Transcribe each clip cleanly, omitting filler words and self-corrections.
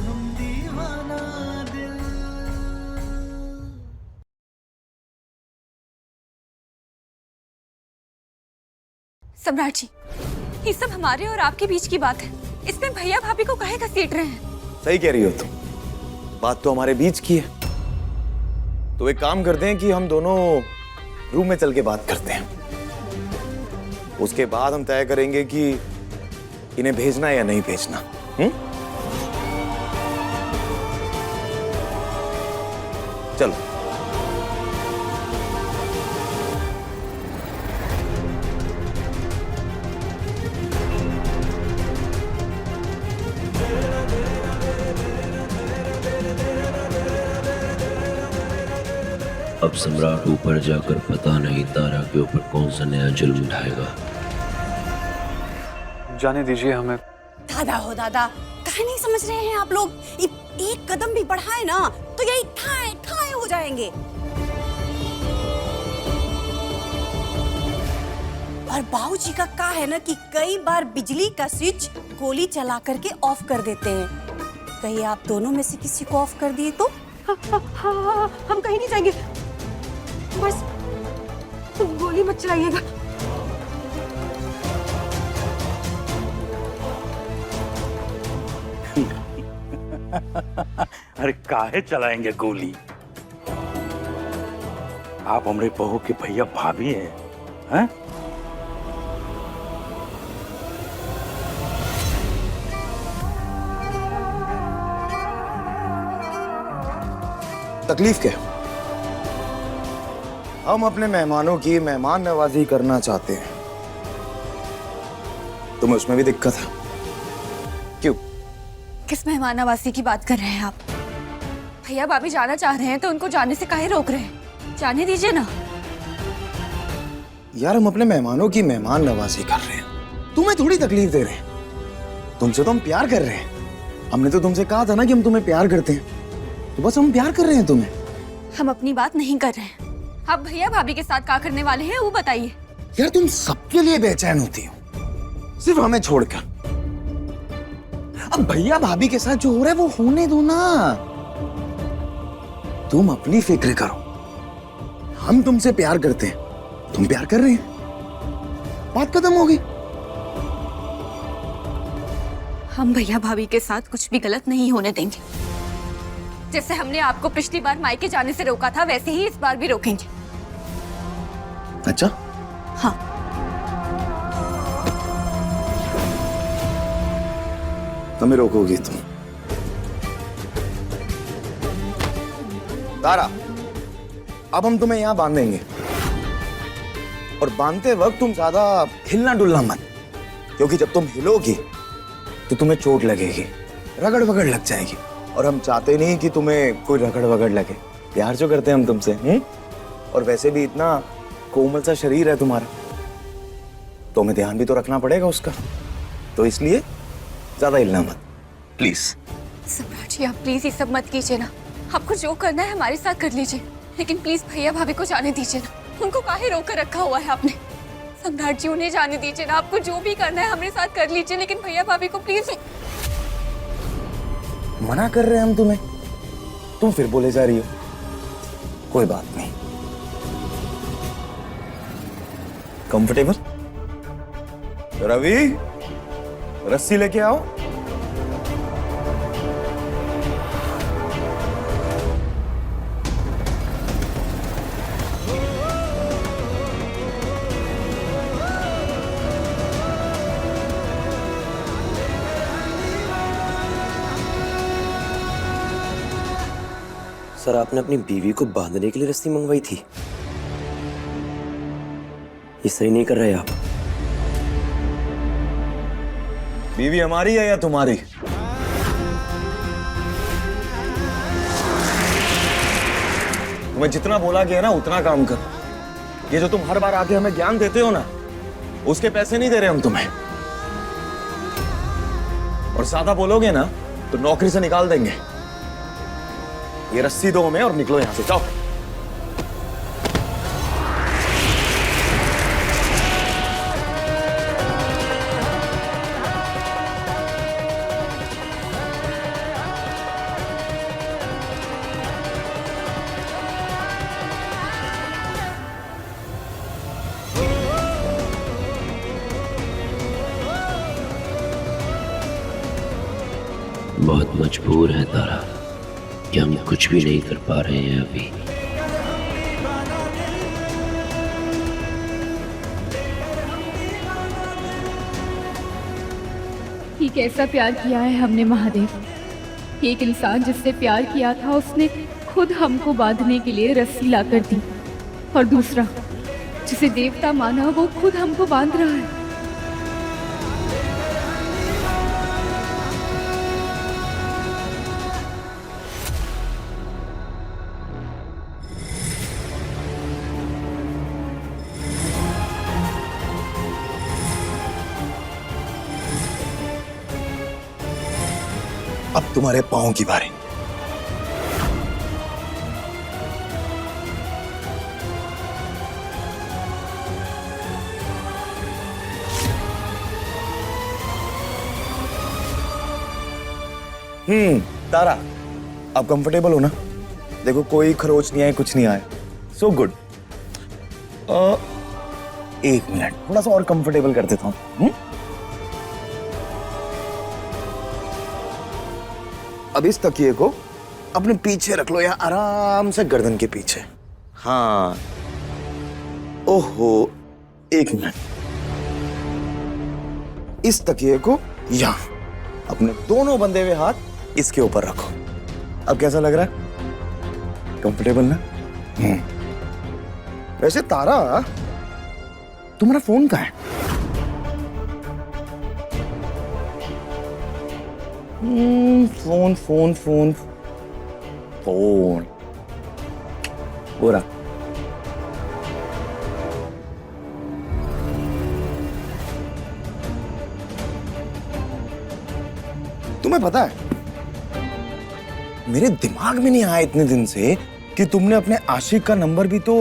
हम दीवाना दिल। सम्राट जी, ये सब हमारे और आपके बीच की बात है, इसमें भैया भाभी को काहे घसीट रहे हैं? सही कह रही हो तुम, बात तो हमारे बीच की है। तो एक काम करते हैं कि हम दोनों रूम में चल के बात करते हैं। उसके बाद हम तय करेंगे कि इन्हें भेजना है या नहीं भेजना। चलो। अब सम्राट ऊपर जाकर पता नहीं तारा के ऊपर कौन सा नया जुल्म उठाएगा। जाने दीजिए हमें। दादा हो दादा, काहे नहीं समझ रहे हैं आप लोग? एक कदम भी बढ़ाए ना तो यही ठाए ठाए हो जाएंगे। और बाबूजी का कहा है ना कि कई बार बिजली का स्विच गोली चला करके ऑफ कर देते हैं। कहीं आप दोनों में से किसी को ऑफ कर दिए तो? हम कहीं नहीं जाएंगे, बस गोली मत चलाइएगा। अरे काहे चलाएंगे गोली? आप हमारे बहू के भैया भाभी हैं? तकलीफ क्या है? हम अपने मेहमानों की मेहमान नवाजी करना चाहते हैं। तुम्हें उसमें भी दिक्कत है? क्यों? किस मेहमान नवाजी की बात कर रहे हैं आप? भैया भाभी जाना चाह रहे हैं तो उनको जाने से काहे रोक रहे हैं? जाने दीजिए ना। यार हम अपने मेहमानों की मेहमान नवाजी कर रहे हैं, तुम्हें थोड़ी तकलीफ दे रहे हैं। तुमसे तो हम प्यार कर रहे हैं। हमने तो तुमसे कहा था ना कि हम तुम्हें प्यार करते हैं, तो बस हम प्यार कर रहे हैं तुम्हें। हम अपनी बात नहीं कर रहे हैं। आप भैया भाभी के साथ क्या करने वाले हैं वो बताइए। यार तुम सबके लिए बेचैन होती हो, सिर्फ हमें छोड़कर। अब भैया भाभी के साथ जो हो रहा है वो होने दो ना। तुम अपनी फिक्र करो। हम तुमसे प्यार करते हैं, तुम प्यार कर रहे हैं, बात खत्म हो गई। हम भैया भाभी के साथ कुछ भी गलत नहीं होने देंगे। जैसे हमने आपको पिछली बार मायके जाने से रोका था, वैसे ही इस बार भी रोकेंगे। अच्छा? हाँ। हमें रोकोगी तुम? तारा, अब हम तुम्हें यहां बांधेंगे, और बांधते वक्त तुम ज्यादा हिलना डुलना मत, क्योंकि जब तुम हिलोगी तो तुम्हें चोट लगेगी, रगड़ वगड़ लग जाएगी, और हम चाहते नहीं कि तुम्हें कोई रगड़ वगड़ लगे। प्यार जो करते हैं हम तुमसे, और वैसे भी इतना कोमल सा शरीर है तुम्हारा, तो हमें ध्यान भी तो रखना पड़ेगा उसका। तो इसलिए ज्यादा हिलना मत, प्लीज। सम्राट जी, आप प्लीज ये सब मत कीजिए ना। आपको जो करना है हमारे साथ कर लीजिए, लेकिन प्लीज भैया भाभी को जाने दीजिए ना। उनको काहे रोक कर रखा हुआ है आपने? सम्राट जी, उन्हें जाने दीजिए ना। आपको जो भी करना है हमारे साथ कर लीजिए, लेकिन भैया भाभी को प्लीज। मना कर रहे हैं हम तुम्हें, तुम फिर बोले जा रही हो। कोई बात नहीं। कंफर्टेबल? रवि, रस्सी लेके आओ। सर, आपने अपनी बीवी को बांधने के लिए रस्सी मंगवाई थी। ये सही नहीं कर रहे आप। बीवी हमारी है या तुम्हारी? तुम्हें जितना बोला गया ना उतना काम कर। ये जो तुम हर बार आके हमें ज्ञान देते हो ना, उसके पैसे नहीं दे रहे हम तुम्हें। और ज्यादा बोलोगे ना तो नौकरी से निकाल देंगे। ये रस्सी दो हमें और निकलो यहां से, जाओ। बहुत मजबूर हैं तारा कि हम कुछ भी नहीं कर पा रहे हैं अभी। ये कैसा प्यार किया है हमने महादेव। एक इंसान जिससे प्यार किया था उसने खुद हमको बांधने के लिए रस्सी लाकर दी, और दूसरा जिसे देवता माना वो खुद हमको बांध रहा है। अब तुम्हारे पांव की बारी। तारा, अब कंफर्टेबल हो ना? देखो कोई खरोच नहीं आए, कुछ नहीं आया। So good. एक मिनट, थोड़ा सा और कंफर्टेबल कर देता हूं। अब इस तकिए को अपने पीछे रख लो, या आराम से गर्दन के पीछे। हाँ। ओहो, एक मिनट। इस तकिए को यहां अपने दोनों बंधे हुए हाथ इसके ऊपर रखो। अब कैसा लग रहा है? कंफर्टेबल ना? वैसे तारा, तुम्हारा फोन कहाँ है? फोन फोन फोन फोन हो रहा। तुम्हें पता है, मेरे दिमाग में नहीं आया इतने दिन से कि तुमने अपने आशिक का नंबर भी तो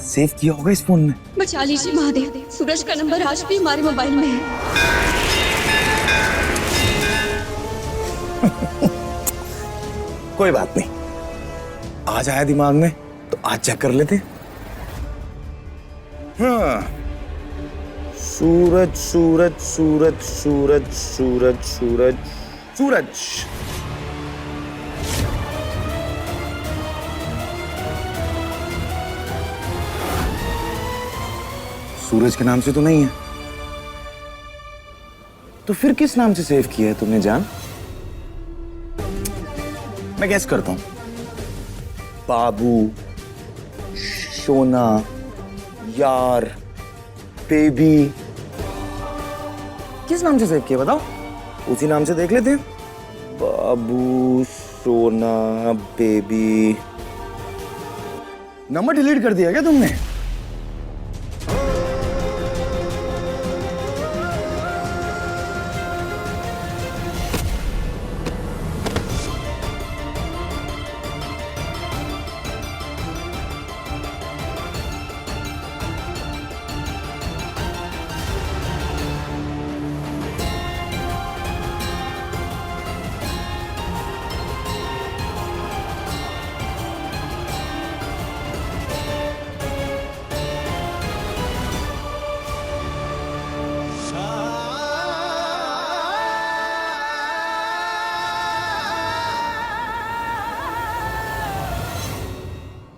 सेव किया होगा इस फोन में। बचा लीजिए महादेव, सूरज का नंबर आज भी हमारे मोबाइल में है। कोई बात नहीं, आज आया दिमाग में तो आज चेक कर लेते। हाँ, सूरज सूरज सूरज सूरज सूरज सूरज सूरज। सूरज के नाम से तो नहीं है, तो फिर किस नाम से सेव किया है तुमने जान? मैं गैस करता हूं, बाबू, सोना, यार, बेबी। किस नाम से सेव किया बताओ? उसी नाम से देख लेते हैं। बाबू, सोना, बेबी। नंबर डिलीट कर दिया क्या तुमने?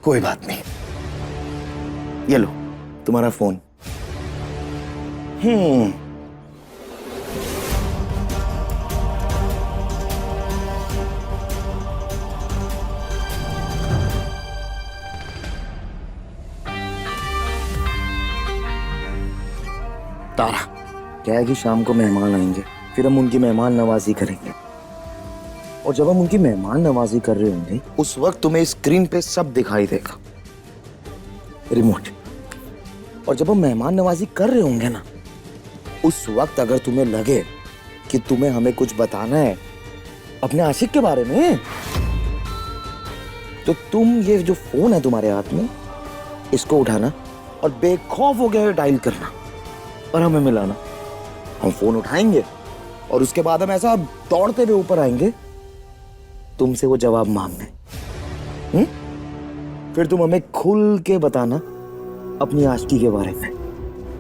कोई बात नहीं, ये लो तुम्हारा फोन। तारा, क्या है कि शाम को मेहमान आएंगे, फिर हम उनकी मेहमान नवाजी करेंगे। और जब हम उनकी मेहमान नवाजी कर रहे होंगे उस वक्त तुम्हें स्क्रीन पे सब दिखाई देगा, रिमोट। और जब हम मेहमान नवाजी कर रहे होंगे ना, उस वक्त अगर तुम्हें लगे कि तुम्हें हमें कुछ बताना है अपने आशिक के बारे में, तो तुम ये जो फोन है तुम्हारे हाथ में, इसको उठाना और बेखौफ हो गए डायल करना और हमें मिलाना। हम फोन उठाएंगे और उसके बाद हम ऐसा दौड़ते हुए ऊपर आएंगे तुमसे वो जवाब मांगने। फिर तुम हमें खुल के बताना अपनी आशिकी के बारे में,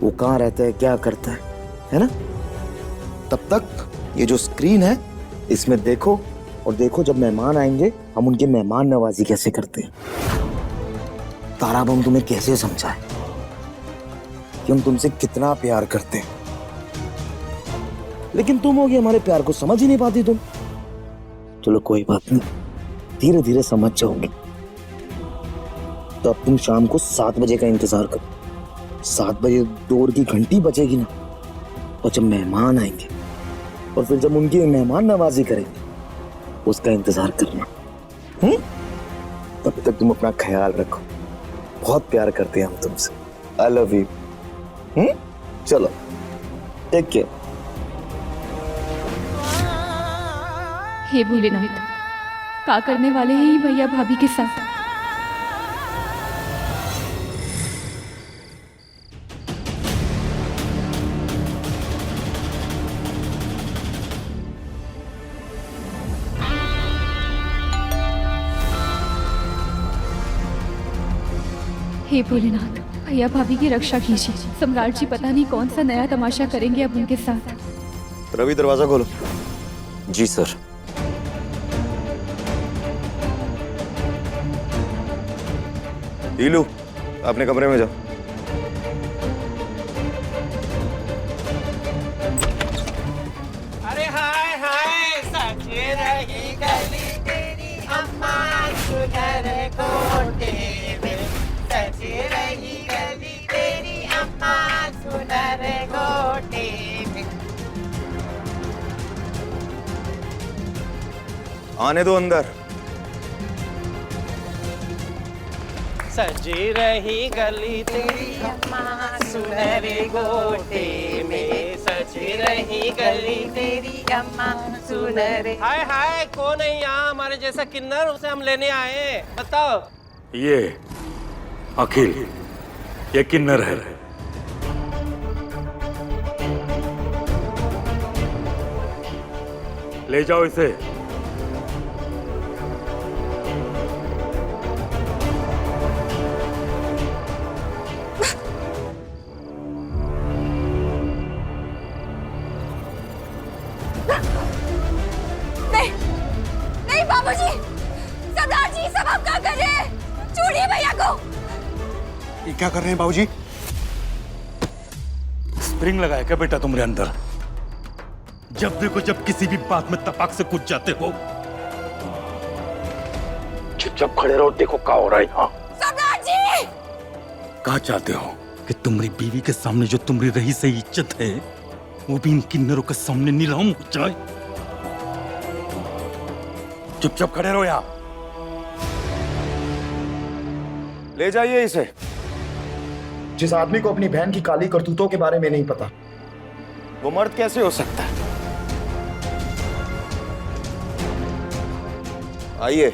वो कहाँ रहता है, क्या करता है ना? तब तक ये जो स्क्रीन है इसमें देखो और देखो, जब मेहमान आएंगे हम उनकी मेहमान नवाजी कैसे करते हैं। तारा, अब हम तुम्हें कैसे समझाएं कि हम तुमसे कितना प्यार करते हैं, लेकिन तुम होगी हमारे प्यार को समझ ही नहीं पाती तुम। चलो कोई बात नहीं, धीरे धीरे समझ जाओगे। तो अब तुम शाम को 7 बजे का इंतजार करो। 7 बजे डोर की घंटी बजेगी ना, और जब मेहमान आएंगे और फिर जब उनकी मेहमान नवाजी करेंगे उसका इंतजार करना। तब तक तुम अपना ख्याल रखो, बहुत प्यार करते हैं हम तुमसे। I love you. चलो टेक केयर। हे भोलेनाथ, का करने वाले हैं ये भैया भाभी के साथ? हे भोलेनाथ, भैया भाभी की रक्षा कीजिए। सम्राट जी पता नहीं कौन सा नया तमाशा करेंगे अब उनके साथ। रवि, दरवाजा खोलो। जी सर। हीलू, अपने कमरे में जाओ। अरे हाय हाय सचे रही गली तेरी अम्मा सुधर कोटे में, सचे रही गली तेरी अम्मा सुधर कोटे में। आने दो अंदर। सजी रही गली तेरी अम्मा सुनहरे गोटे में, सजी रही गली तेरी अम्मा सुनहरे। हाय हाय, कौन है यहाँ हमारे जैसा किन्नर, उसे हम लेने आए हैं, बताओ। ये अखिल, ये किन्नर है। ले जाओ इसे। नहीं बाबूजी, सम्राट जी, सब आप क्या कर रहे हैं? छोड़िए भैया को। ये क्या कर रहे हैं बाबूजी? स्प्रिंग लगाया क्या बेटा तुम्हारे अंदर? जब देखो जब किसी भी बात में तपाक से कूद जाते हो। चुपचाप खड़े रहो, देखो क्या हो रहा है यहाँ। सम्राट जी! कहा चाहते हो कि तुम्हारी बीवी के सामने जो तुम्हारी रही सही इज्जत है वो भी इन किन्नरों के सामने नीलाम हो जाए? चुपचाप खड़े रहो यहाँ। ले जाइए इसे। जिस आदमी को अपनी बहन की काली करतूतों के बारे में नहीं पता, वो मर्द कैसे हो सकता है? आइए।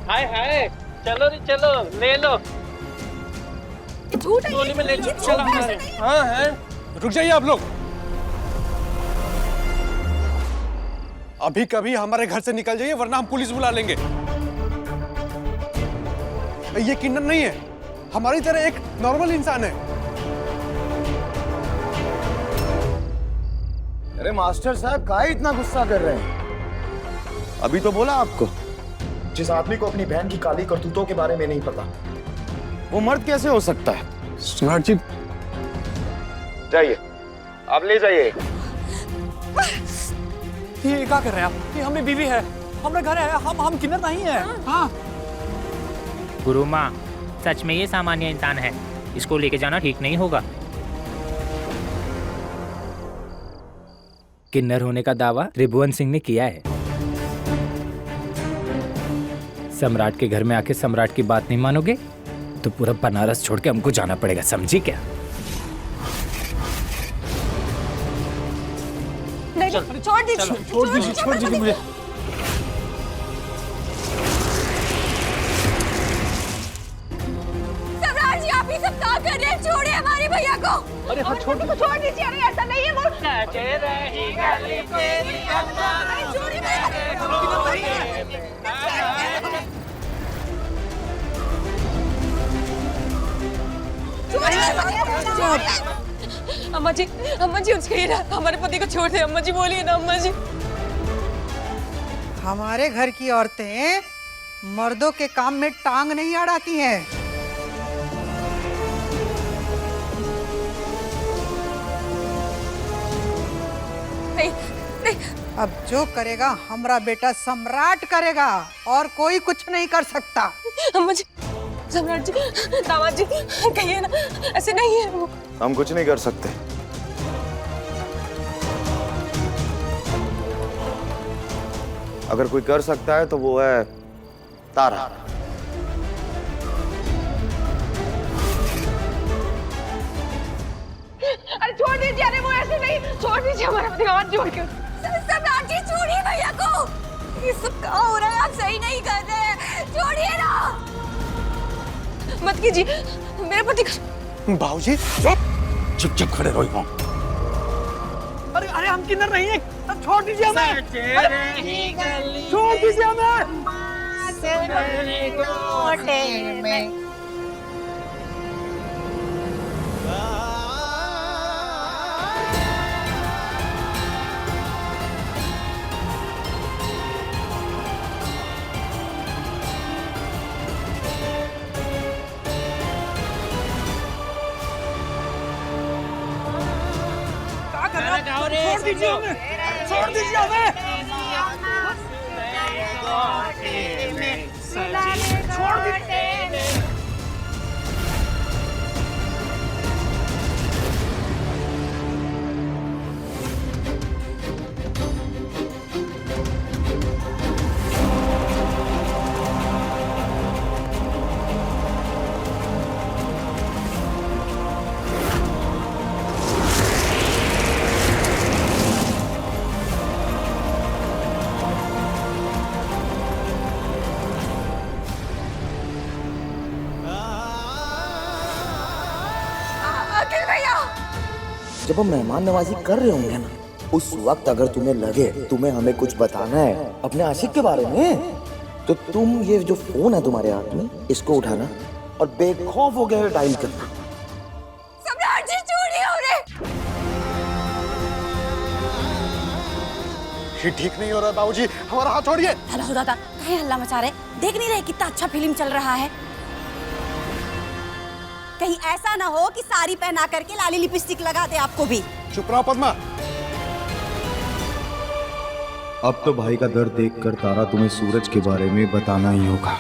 हाय हाय, चलो रे चलो, ले लो। गोली में ले चलो हमारे। हाँ है। रुक जाइए आप लोग। अभी कभी हमारे घर से निकल जाइए वरना हम पुलिस बुला लेंगे। ये किन्नर नहीं है, हमारी तरह एक नॉर्मल इंसान है। अरे मास्टर साहब, काहे इतना गुस्सा कर रहे हैं? अभी तो बोला आपको, जिस आदमी को अपनी बहन की काली करतूतों के बारे में नहीं पता, वो मर्द कैसे हो सकता है? सम्राट जी, जाइए, आप ले जाइए। ये क्या कर रहे हैं आप? ये हमें बीवी है, हमारे घर है, हम किन्नर नहीं है। हाँ। गुरु माँ, सच में ये सामान्य इंसान है, इसको लेके जाना ठीक नहीं होगा। किन्नर होने का दावा त्रिभुवन सिंह ने किया है। सम्राट के घर में आके सम्राट की बात नहीं मानोगे तो पूरा बनारस छोड़ के हमको जाना पड़ेगा, समझी क्या? छोड़ दीजिए मुझे। सम्राट जी, आप ये सब क्या कर रहे हैं? छोड़िए हमारे भैया को। अरे हाँ, छोड़ दीजिए। अरे ऐसा नहीं है, वो सचे रही गली तेरी अम्मा सुनहरे गोटे में। अम्मा जी, उसके ही हमारे पति को छोड़ दे। अम्मा जी बोलिए ना, अम्मा जी। हमारे घर की औरतें मर्दों के काम में टांग नहीं अड़ाती हैं। नहीं नहीं, अब जो करेगा हमारा बेटा सम्राट करेगा और कोई कुछ नहीं कर सकता। मुझे सम्राट जी, दामाद जी, कहिए ना, ऐसे नहीं है वो। हम कुछ नहीं कर सकते। अगर कोई कर सकता है तो वो है तारा। अरे छोड़ दीजिए, अरे वो ऐसे नहीं, छोड़ दीजिए हमारा दामाद, छोड़ के। सम्राट जी छोड़िए भैया को, ये सब क्या हो रहा है, आप सही नहीं कर रहे हैं, छोड़िए ना। मत कीजिए, मेरे पति का। बाबूजी चुप चुप खड़े रहो यहाँ। अरे अरे हम किन्नर नहीं है, अब छोड़ दीजिए हमें, छोड़ दीजिए हमें। छोड़ दीजिए हमें, छोड़ दीजिए हमें, छोड़ दीजिए। जब हम मेहमान नवाजी कर रहे होंगे ना, उस वक्त अगर तुम्हें लगे तुम्हें हमें कुछ बताना है अपने आशिक के बारे में, तो तुम ये जो फोन है तुम्हारे हाथ में, इसको उठाना और बेखौफ हो गए डायल करना। सम्राट जी छोड़िए उन्हें। ये ठीक नहीं हो रहा बाबूजी, हमारा हाथ छोड़िए। हेलो दादा, कहीं हल्ला मचा रहे, देख नहीं रहे कितना अच्छा फिल्म चल रहा है। कहीं ऐसा ना हो कि साड़ी पहना करके लाली लिपस्टिक लगा दे आपको भी। चुप रहो पद्मा। अब तो भाई का दर्द देखकर तारा तुम्हें सूरज के बारे में बताना ही होगा।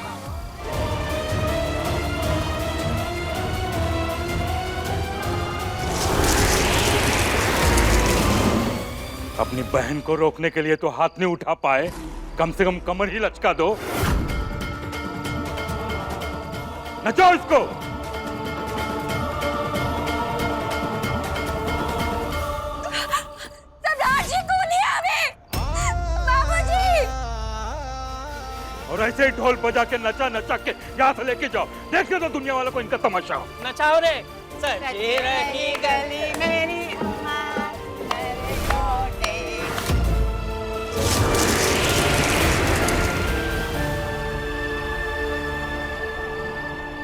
अपनी बहन को रोकने के लिए तो हाथ नहीं उठा पाए, कम से कम कमर ही लचका दो। नचाओ इसको। और ऐसे ही ढोल बजा के नचा नचा के यहाँ से लेके जाओ, देखने दो दुनिया वालों को इनका तमाशा। नचाओ रे, सजी रही गली मेरी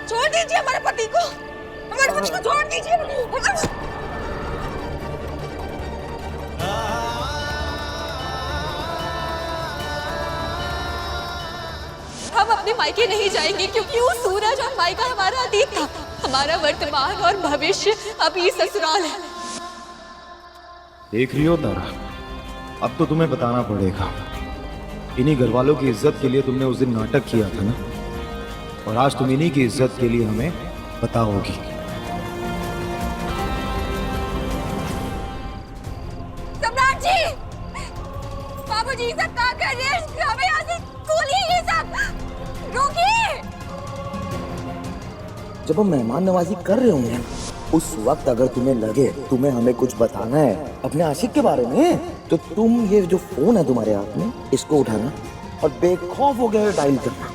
छोड़ दीजिए हमारे पति को, हमारे पति को छोड़ दीजिए। हम अपने मायके नहीं जाएंगे क्योंकि वो सूरज और मायका हमारा अतीत था, हमारा वर्तमान और भविष्य अभी ससुराल है। देख रही हो तारा, अब तो तुम्हें बताना पड़ेगा। इन्हीं घर वालों की इज्जत के लिए तुमने उस दिन नाटक किया था ना, और आज तुम इन्हीं की इज्जत के लिए हमें बताओगी। सम्राट जी, बाबूजी सब क्या कर रहे हैं? हमें यहाँ से खोलिए ये सब, रोकिए। जब हम मेहमान नवाजी कर रहे होंगे ना, उस वक्त अगर तुम्हें लगे तुम्हें हमें कुछ बताना है अपने आशिक के बारे में, तो तुम ये जो फोन है तुम्हारे हाथ में, इसको उठाना और बेखौफ हो गए डायल करना।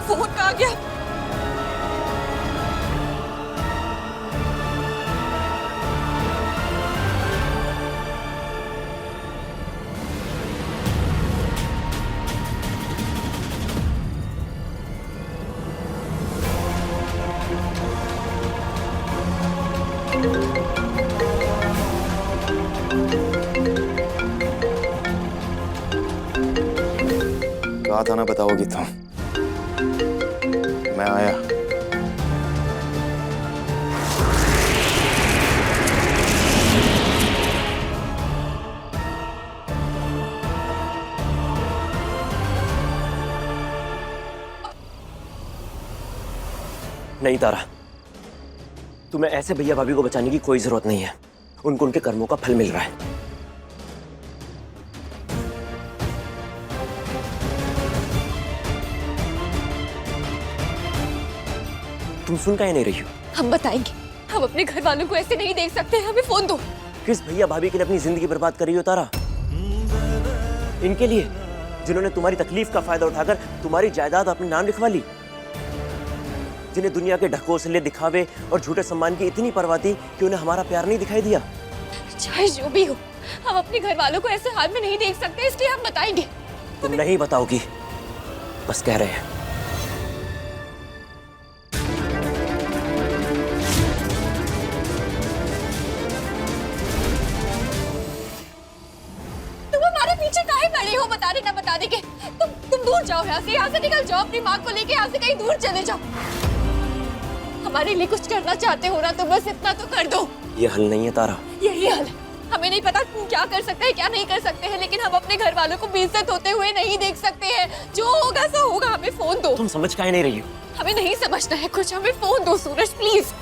फोन कहाँ गया? कहा था ना बताओगी तुम। मैं आया। नहीं तारा, तुम्हें ऐसे भैया भाभी को बचाने की कोई जरूरत नहीं है। उनको उनके कर्मों का फल मिल रहा है। तुम सुन काहे नहीं रही हो? हम बताएंगे। हम अपने घर वालों को ऐसे नहीं देख सकते। हमें फोन दो। किस भैया भाभी के लिए अपनी जिंदगी बर्बाद कर रही हो तारा? इनके लिए जिन्होंने तुम्हारी तकलीफ का फायदा उठाकर तुम्हारी जायदाद अपने नाम लिखवा ली, जिन्हें दुनिया के ढकोसले, दिखावे और झूठे सम्मान की इतनी परवाह थी कि उन्हें हमारा प्यार नहीं दिखाई दिया। चाहे जो भी हो, हम अपने घर वालों को ऐसे हाल में नहीं देख सकते, इसलिए हम बताएंगे। तुम नहीं बताओगी, बस कह रहे हैं। तुम हमारे पीछे काहे पड़े हो बताने ना बताने के? तुम दूर जाओ यहाँ से निकल जाओ। अपनी माँ को लेके यहाँ से कहीं दूर चले जाओ। हमारे लिए कुछ करना चाहते हो ना, तो बस इतना तो कर दो। ये हल नहीं है तारा। यही हल है। हमें नहीं पता तुम क्या कर सकते हैं, क्या नहीं कर सकते हैं, लेकिन हम अपने घर वालों को बेइज्जत होते हुए नहीं देख सकते हैं। जो होगा सो होगा। हमें फोन दो। तुम समझ काहे नहीं रही हो? हमें नहीं समझना है कुछ। हमें फोन दो सूरज, प्लीज।